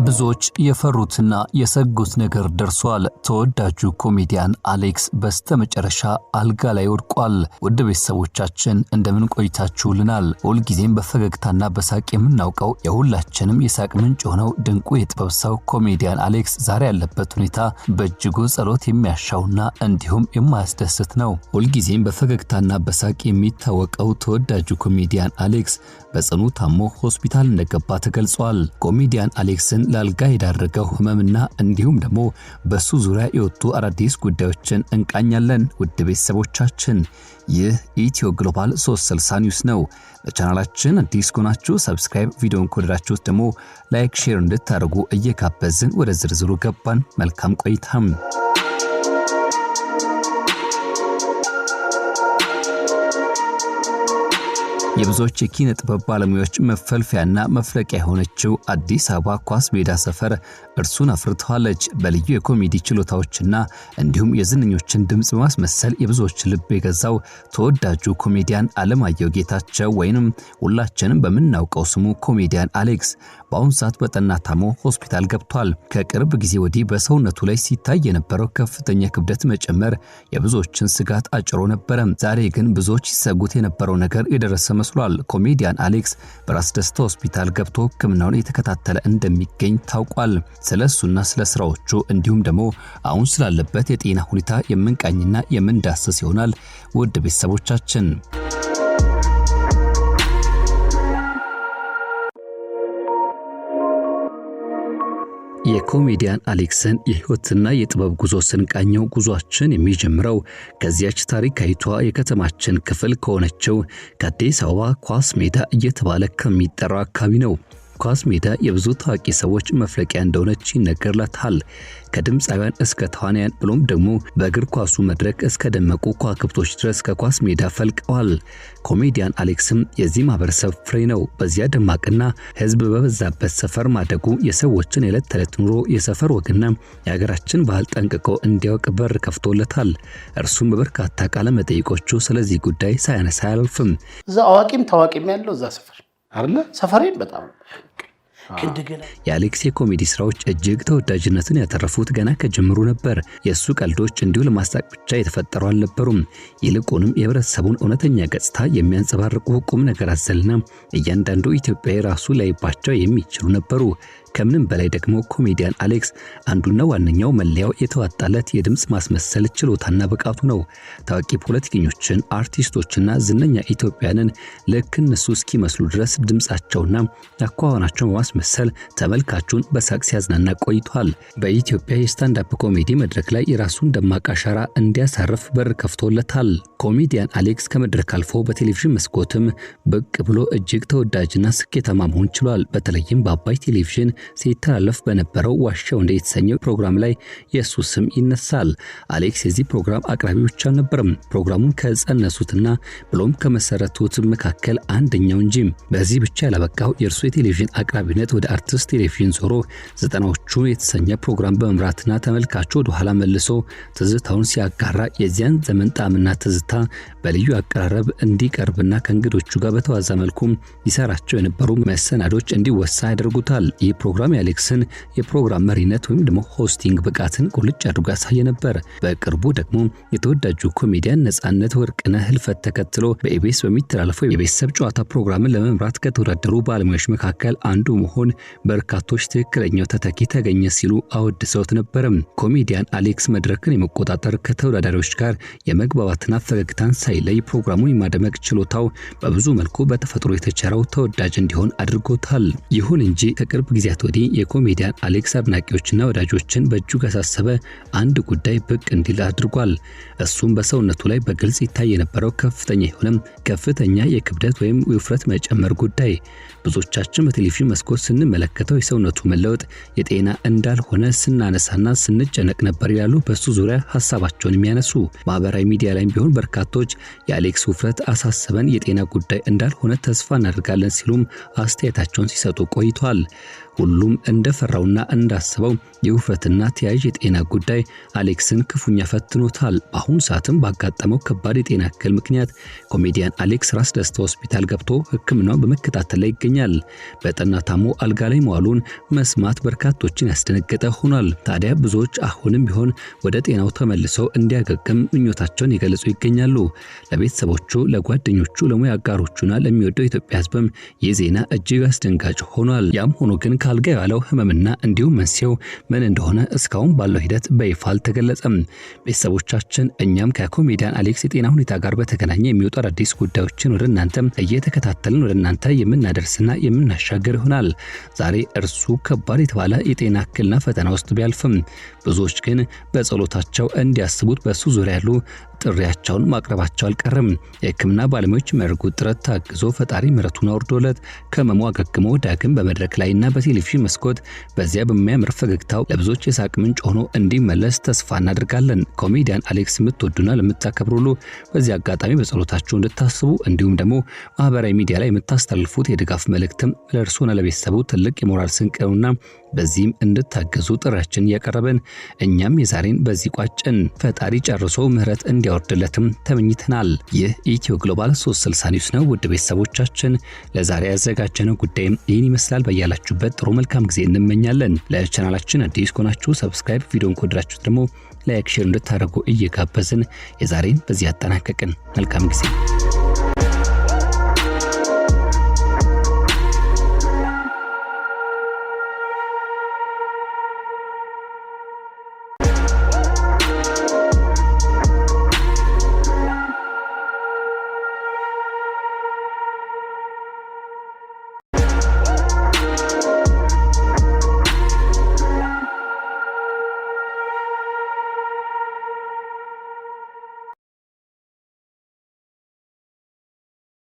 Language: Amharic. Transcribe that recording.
ብዙዎች የፈሩትና የሰጉት ነገር ደርሷል። ተወዳጁ ኮሜዲያን አሌክስ በስተመጨረሻ አልጋ ላይ ወድቋል። ውድ ቤተሰቦቻችን እንደምን ቆይታችሁልናል? ሁልጊዜም በፈገግታና በሳቅ የምናውቀው የሁላችንም የሳቅ ምንጭ ሆነው ድንቁ የጥበብ ሰው ኮሜዲያን አሌክስ ዛሬ ያለበት ሁኔታ በእጅጉ ጸሎት የሚያሻውና እንዲሁም የማያስደስት ነው። ሁልጊዜም በፈገግታና በሳቅ የሚታወቀው ተወዳጁ ኮሜዲያን አሌክስ በጽኑ ታሞ ሆስፒታል እንደገባ ተገልጿል። ኮሜዲያን አሌክስን ላልጋ የዳረገው ህመምና እንዲሁም ደግሞ በሱ ዙሪያ የወጡ አዳዲስ ጉዳዮችን እንቃኛለን። ውድ ቤተሰቦቻችን ይህ ኢትዮ ግሎባል 360 ኒውስ ነው። ለቻናላችን አዲስ ከሆናችሁ ሰብስክራይብ፣ ቪዲዮን ከወደዳችሁት ደግሞ ላይክ፣ ሼር እንድታደርጉ እየጋበዝን ወደ ዝርዝሩ ገባን። መልካም ቆይታም። የብዙዎች የኪነ ጥበብ ባለሙያዎች መፈልፈያና መፍለቂያ የሆነችው አዲስ አበባ ኳስ ሜዳ ሰፈር እርሱን አፍርተዋለች። በልዩ የኮሜዲ ችሎታዎችና እንዲሁም የዝነኞችን ድምጽ በማስመሰል የብዙዎች ልብ የገዛው ተወዳጁ ኮሜዲያን አለማየሁ ጌታቸው ወይንም ሁላችንም በምናውቀው ስሙ ኮሜዲያን አሌክስ በአሁኑ ሰዓት በጠና ታሞ ሆስፒታል ገብቷል። ከቅርብ ጊዜ ወዲህ በሰውነቱ ላይ ሲታይ የነበረው ከፍተኛ ክብደት መጨመር የብዙዎችን ስጋት አጭሮ ነበር። ዛሬ ግን ብዙዎች ሲሰጉት የነበረው ነገር የደረሰ መስሏል። ኮሜዲያን አሌክስ በራስ ደስታ ሆስፒታል ገብቶ ሕክምናውን እየተከታተለ እንደሚገኝ ታውቋል። ስለሱና ስለ ስራዎቹ እንዲሁም ደግሞ አሁን ስላለበት የጤና ሁኔታ የምንቃኝና የምንዳስስ ይሆናል። ውድ ቤተሰቦቻችን የኮሜዲያን አሌክስን የህይወትና የጥበብ ጉዞ ስንቃኘው ጉዟችን የሚጀምረው ከዚያች ታሪካዊቷ የከተማችን ክፍል ከሆነችው ከአዲስ አበባ ኳስ ሜዳ እየተባለ ከሚጠራው አካባቢ ነው። ኳስ ሜዳ የብዙ ታዋቂ ሰዎች መፍለቂያ እንደሆነች ይነገርላታል። ከድምፃውያን እስከ ተዋናያን ብሎም ደግሞ በእግር ኳሱ መድረክ እስከ ደመቁ ከዋክብቶች ድረስ ከኳስ ሜዳ ፈልቀዋል። ኮሜዲያን አሌክስም የዚህ ማህበረሰብ ፍሬ ነው። በዚያ ደማቅና ህዝብ በበዛበት ሰፈር ማደጉ የሰዎችን የዕለት ተዕለት ኑሮ፣ የሰፈር ወግና የሀገራችን ባህል ጠንቅቆ እንዲያውቅ በር ከፍቶለታል። እርሱም በበርካታ ቃለ መጠይቆቹ ስለዚህ ጉዳይ ሳያነሳ አያልፍም። እዛ አዋቂም ታዋቂም ያለው እዛ ሰፈር አይደለ? ሰፈሬን በጣም የአሌክስ የኮሜዲ ስራዎች እጅግ ተወዳጅነትን ያተረፉት ገና ከጀምሩ ነበር። የሱ ቀልዶች እንዲሁ ለማሳቅ ብቻ የተፈጠሩ አልነበሩም። ይልቁንም የህብረተሰቡን እውነተኛ ገጽታ የሚያንጸባርቁ ቁም ነገር አዘልና እያንዳንዱ ኢትዮጵያዊ ራሱ ላይባቸው የሚችሉ ነበሩ። ከምንም በላይ ደግሞ ኮሜዲያን አሌክስ አንዱና ዋነኛው መለያው የተዋጣለት የድምጽ ማስመሰል ችሎታና ብቃቱ ነው። ታዋቂ ፖለቲከኞችን፣ አርቲስቶችና ዝነኛ ኢትዮጵያንን ልክ እነሱ እስኪመስሉ ድረስ ድምጻቸውና አኳኋናቸው በማስመሰል ተመልካቹን በሳቅ ሲያዝናና ቆይቷል። በኢትዮጵያ የስታንድ አፕ ኮሜዲ መድረክ ላይ የራሱን ደማቅ አሻራ እንዲያሳርፍ በር ከፍቶለታል። ኮሜዲያን አሌክስ ከመድረክ አልፎ በቴሌቪዥን መስኮትም ብቅ ብሎ እጅግ ተወዳጅና ስኬታማ መሆን ችሏል። በተለይም በአባይ ቴሌቪዥን ሲተላለፍ በነበረው ዋሻው እንደ የተሰኘው ፕሮግራም ላይ የሱ ስም ይነሳል። አሌክስ የዚህ ፕሮግራም አቅራቢ ብቻ አልነበረም። ፕሮግራሙን ከጸነሱትና ብሎም ከመሰረቱት መካከል አንደኛው እንጂ። በዚህ ብቻ ያላበቃው የእርሱ የቴሌቪዥን አቅራቢነት ወደ አርቲስት ቴሌቪዥን ዞሮ 90ዎቹ የተሰኘ ፕሮግራም በመምራትና ተመልካቹ ወደ ኋላ መልሶ ትዝታውን ሲያጋራ የዚያን ዘመን ጣዕምና ትዝታ በልዩ አቀራረብ እንዲቀርብና ከእንግዶቹ ጋር በተዋዛ መልኩ ይሰራቸው የነበሩ መሰናዶች እንዲወሳ ያደርጉታል። ይህ ፕሮግራም የአሌክስን የፕሮግራም መሪነት ወይም ደግሞ ሆስቲንግ ብቃትን ቁልጭ አድርጎ ያሳየ ነበር። በቅርቡ ደግሞ የተወዳጁ ኮሜዲያን ነጻነት ወርቅነህ ህልፈት ተከትሎ በኢቢኤስ በሚተላለፈው የቤተሰብ ጨዋታ ፕሮግራምን ለመምራት ከተወዳደሩ ባለሙያዎች መካከል አንዱ መሆን በርካቶች ትክክለኛው ተተኪ ተገኘ ሲሉ አወድሰውት ነበር። ኮሜዲያን አሌክስ መድረክን የመቆጣጠር ከተወዳዳሪዎች ጋር የመግባባትና ፈገግታን ሳይለይ ፕሮግራሙን የማደመቅ ችሎታው በብዙ መልኩ በተፈጥሮ የተቸረው ተወዳጅ እንዲሆን አድርጎታል። ይሁን እንጂ ከቅርብ ጊዜያት ወዲህ የኮሜዲያን አሌክስ አድናቂዎችና ወዳጆችን በእጅጉ ያሳሰበ አንድ ጉዳይ ብቅ እንዲል አድርጓል። እሱም በሰውነቱ ላይ በግልጽ ይታይ የነበረው ከፍተኛ የክብደት ወይም የውፍረት መጨመር ጉዳይ። ብዙዎቻችን በቴሌቪዥን መስኮት ስንመለከተው የሰውነቱ መለወጥ የጤና እንዳልሆነ ስናነሳና ስንጨነቅ ነበር ይላሉ በሱ ዙሪያ ሐሳባቸውን የሚያነሱ። ማህበራዊ ሚዲያ ላይ ቢሆን በርካቶች የአሌክስ ውፍረት አሳሰበን፣ የጤና ጉዳይ እንዳልሆነ ተስፋ እናደርጋለን ሲሉም አስተያየታቸውን ሲሰጡ ቆይቷል። ሁሉ ሁሉም እንደፈራውና እንዳስበው የውፍረትና ተያያዥ የጤና ጉዳይ አሌክስን ክፉኛ ፈትኖታል። በአሁኑ ሰዓትም ባጋጠመው ከባድ የጤና እክል ምክንያት ኮሜዲያን አሌክስ ራስ ደስታ ሆስፒታል ገብቶ ሕክምናውን በመከታተል ላይ ይገኛል። በጠና ታሞ አልጋ ላይ መዋሉን መስማት በርካቶችን ያስደነገጠ ሆኗል። ታዲያ ብዙዎች አሁንም ቢሆን ወደ ጤናው ተመልሰው እንዲያገግም ምኞታቸውን ይገልጹ ይገኛሉ። ለቤተሰቦቹ፣ ለጓደኞቹ፣ ለሙያ አጋሮቹና ለሚወደው ኢትዮጵያ ሕዝብም ይህ ዜና እጅግ አስደንጋጭ ሆኗል። ያም ሆኖ ግን ካልጋ ያለው ህመምና እንዲሁም መንስኤው ምን እንደሆነ እስካሁን ባለው ሂደት በይፋ አልተገለጸም። ቤተሰቦቻችን እኛም ከኮሜዲያን አሌክስ የጤና ሁኔታ ጋር በተገናኘ የሚወጡ አዳዲስ ጉዳዮችን ወደ እናንተ እየተከታተልን ወደ እናንተ የምናደርስና የምናሻገር ይሆናል። ዛሬ እርሱ ከባድ የተባለ የጤና እክልና ፈተና ውስጥ ቢያልፍም ብዙዎች ግን በጸሎታቸው እንዲያስቡት በሱ ዙሪያ ያሉ ጥሪያቸውን ማቅረባቸው አልቀረም። የህክምና ባለሙያዎች የሚያደርጉት ጥረት ታግዞ ፈጣሪ ምሕረቱን አውርዶለት ከህመሙ አገግሞ ዳግም በመድረክ ላይና በቴሌቪዥን መስኮት በዚያ በሚያምር ፈገግታው ለብዙዎች የሳቅ ምንጭ ሆኖ እንዲመለስ ተስፋ እናደርጋለን። ኮሜዲያን አሌክስ የምትወዱና ለምታከብሩ ሁሉ በዚህ አጋጣሚ በጸሎታችሁ እንድታስቡ እንዲሁም ደግሞ ማህበራዊ ሚዲያ ላይ የምታስተላልፉት የድጋፍ መልእክትም ለእርሶና ለቤተሰቡ ትልቅ የሞራል ስንቅ ነውና በዚህም እንድታገዙ ጥሪያችን እያቀረብን እኛም የዛሬን በዚህ ቋጭን። ፈጣሪ ጨርሶ ምሕረት እንዲያወርድለትም ተመኝተናል። ይህ ኢትዮ ግሎባል 360 ኒውስ ነው። ውድ ቤተሰቦቻችን ለዛሬ ያዘጋጀነው ጉዳይ ይህን ይመስላል። በያላችሁበት ጥሩ መልካም ጊዜ እንመኛለን። ለቻናላችን አዲስ ከሆናችሁ ሰብስክራይብ፣ ቪዲዮን ከወደዳችሁት ደግሞ ላይክ፣ ሼር እንድታደርጉ እየጋበዝን የዛሬን በዚህ አጠናቀቅን። መልካም ጊዜ